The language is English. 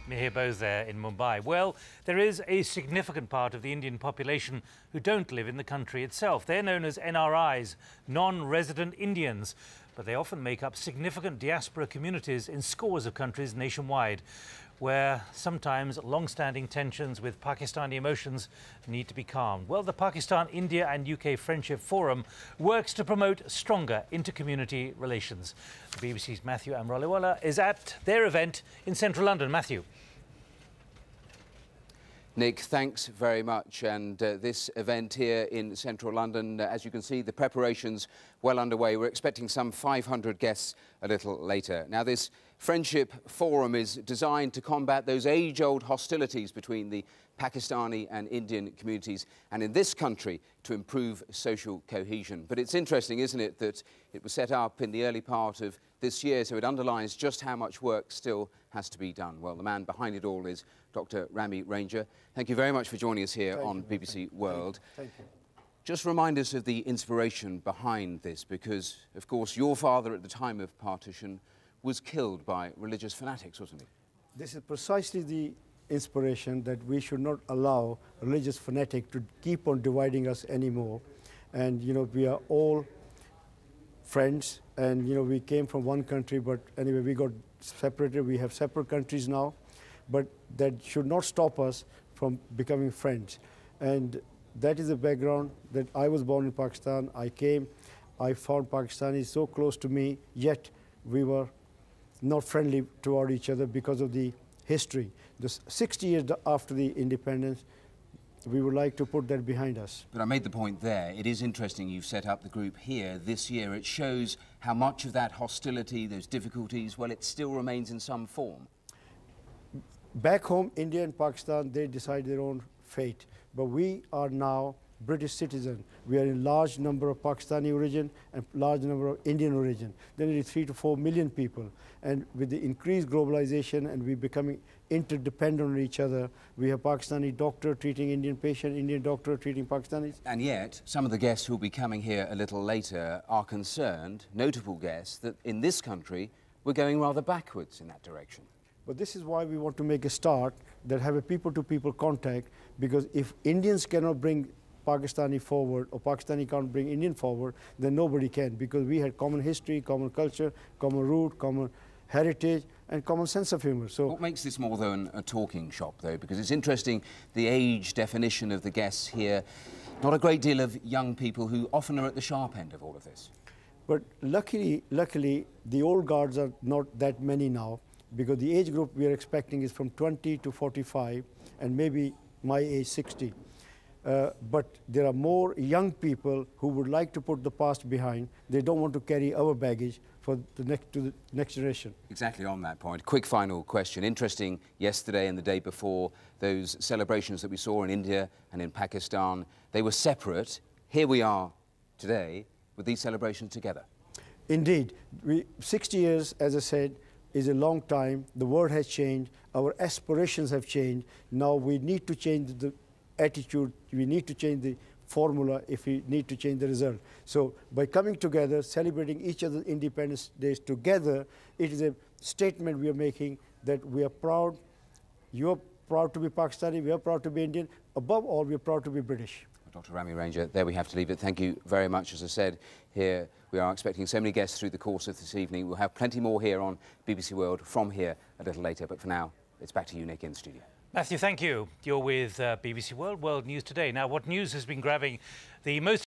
Mihir Bose there in Mumbai. Well, there is a significant part of the Indian population who don't live in the country itself. They're known as NRIs, non-resident Indians, but they often make up significant diaspora communities in scores of countries nationwide, where sometimes long-standing tensions with Pakistani emotions need to be calmed. Well, the Pakistan, India and UK Friendship Forum works to promote stronger inter-community relations. The BBC's Matthew Amraliwala is at their event in central London. Matthew. Nick, thanks very much. And this event here in central London, as you can see, the preparations well underway. We're expecting some 500 guests a little later. Now, this Friendship Forum is designed to combat those age-old hostilities between the Pakistani and Indian communities, and in this country to improve social cohesion. But it's interesting, isn't it, that it was set up in the early part of this year, so it underlines just how much work still has to be done. Well, the man behind it all is Dr. Rami Ranger. Thank you very much for joining us here on BBC World. Thank you. Just remind us of the inspiration behind this, because, of course, your father at the time of partition was killed by religious fanatics, wasn't he? This is precisely the inspiration, that we should not allow religious fanatic to keep on dividing us anymore. And, you know, we are all friends, and, you know, we came from one country, but anyway, we got separated. We have separate countries now, but that should not stop us from becoming friends. And that is the background that I was born in Pakistan. I came, I found Pakistanis so close to me, yet we were not friendly toward each other because of the history. The 60 years after the independence, we would like to put that behind us. But I made the point there. It is interesting you've set up the group here this year. It shows how much of that hostility, those difficulties, well, it still remains in some form. Back home, India and Pakistan, they decide their own fate. But we are now British citizens. We are in large number of Pakistani origin and large number of Indian origin. Then it is 3 to 4 million people. And with the increased globalization and we becoming interdependent on each other, we have Pakistani doctor treating Indian patient, Indian doctor treating Pakistanis. And yet, some of the guests who will be coming here a little later are concerned, notable guests, that in this country we're going rather backwards in that direction. But this is why we want to make a start that have a people-to-people contact, because if Indians cannot bring Pakistani forward, or Pakistani can't bring Indian forward, then nobody can, because we had common history, common culture, common root, common heritage, and common sense of humor. So what makes this more than a talking shop, though? Because it's interesting, the age definition of the guests here, not a great deal of young people who often are at the sharp end of all of this. But luckily, the old guards are not that many now, because the age group we are expecting is from 20 to 45, and maybe my age 60. But there are more young people who would like to put the past behind. They don't want to carry our baggage for the next generation. Exactly on that point. Quick final question. Interesting, yesterday and the day before, those celebrations that we saw in India and in Pakistan, they were separate. Here we are today with these celebrations together. Indeed. 60 years, as I said, is a long time. The world has changed. Our aspirations have changed. Now we need to change the attitude. We need to change the formula if we need to change the result. So by coming together, celebrating each other's Independence Days together, it is a statement we are making that we are proud. You are proud to be Pakistani. We are proud to be Indian. Above all, we are proud to be British. Dr. Rami Ranger, there we have to leave it. Thank you very much. As I said, here we are expecting so many guests through the course of this evening. We'll have plenty more here on BBC World from here a little later. But for now, it's back to you, Nick, in the studio. Matthew, thank you. You're with BBC World News Today. Now, what news has been grabbing the most